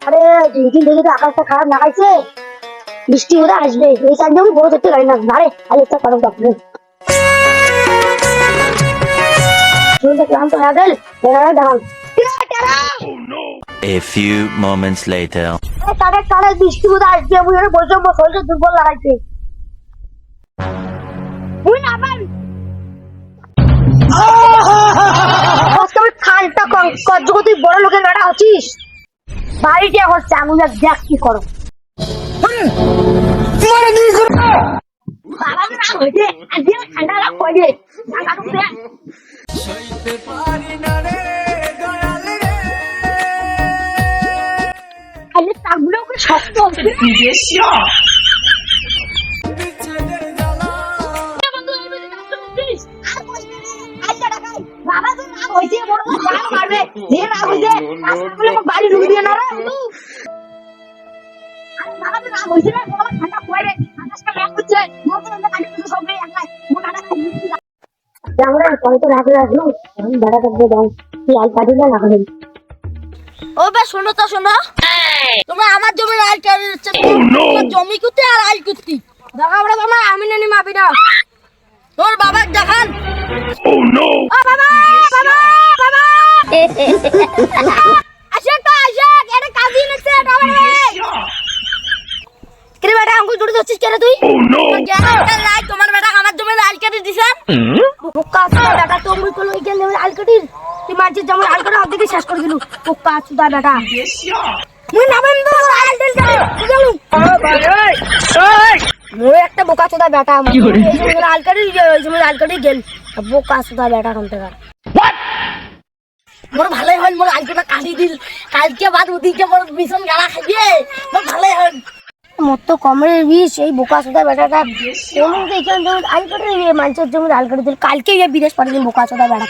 আরে দিন থেকে তো আকাশটা খারাপ লাগাইছে, বৃষ্টি হলে আসবে। এই সাইড দিয়ে বড় ধরতে গাড়ি না ধারে আর একটা কারণ ডাকবে শুনতে ক্লান্ত হয়ে গেল দাঁড়ান। A few moments later. তাদের কারে বৃষ্টি হলে আসবে, আমি এখানে বসে শরীরটা দুর্বল লাগাইছে। বুঝ না পান খানটা কত বড় লোকের গাড়া হচ্ছিস, বাড়িতে হচ্ছে আঙুল দেখ কি করো। শক্ত বাবা তো রাগ হয়েছে, বড় মারবে যে রাগ হয়েছে বাড়ি ঢুকে দিয়ে না রে। বাবা তো রাগ হয়েছে না, বাবা ঠান্ডা পড়ে আকাশটা রাগ হচ্ছে মতো আমরা কাটি কিছু সব নেই একলাই মোটাটা খাই আমরা পরে তো রাগ রাখলো। আমি দাদা কাটবে দাও কি আই কাটি না রাখবে। ও বে শোনো তো শোনো, তোমরা আমার জমির আইল কাটি দিচ্ছ, তোমার জমি কুতি আর আইল কুতি দেখা বড় বাবা। আমি নানি মাপি না তোর বাবা দেখান। ও নো ও বাবা বাবা বাবা আসে তো আসে এটা কাজি নিছে বাবা রে। কে বেটা আঙ্গুল জুড়ে যাচ্ছিস কেন তুই? ও নো লাই তোমার বেটা আমার জমির আইল কাটি দিছেন। পোকা আছে বেটা তুমি কল ওই গেলে আইল কাটি তুই মারছিস যেমন আইল কাটা অর্ধেক শেষ করে দিলু। পোকা চুদা বেটা মুই নামেন তো আইল দিল গেলু। ও ভাই এই মোরে একটা বোকা চোদা বেটা এই জমির আইল কাটি ওই জমির আইল কাটি গেল বোকা চোদা বেটা কোন থেকে মোর ভালোই হল। মোর আইল কাটা কাটি দিল কালকে বাদ ওদিকে মোর ভীষণ গালা খাইবে। মোর ভালোই হল মোর তো কমরের বিষ এই বোকা চোদা বেটাটা কোন দেখেন জমির আইল কাটি মানুষের জমির আইল কাটি দিল কালকে বিদেশ পাঠিয়ে দিন বোকা চোদা বেটা।